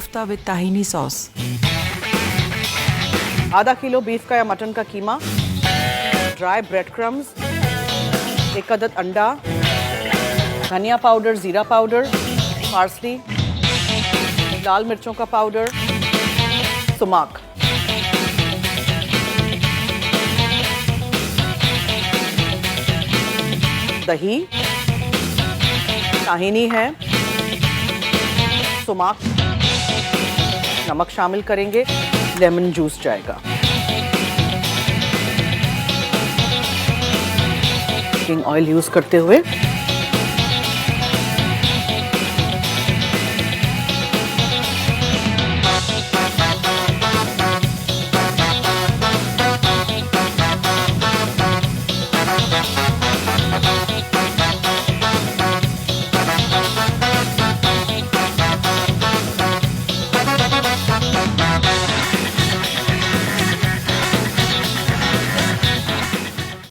Kofta with ताहिनी sauce. आधा kilo beef का या मटन का कीमा, ड्राई ब्रेड क्रम्स, 1 अदद अंडा, धनिया पाउडर, जीरा पाउडर, पार्सली, लाल मिर्चों का पाउडर, सुमाक। दही, ताहिनी है, सुमाक, नमक शामिल करेंगे, लेमन जूस जाएगा। कुकिंग ऑयल यूज करते हुए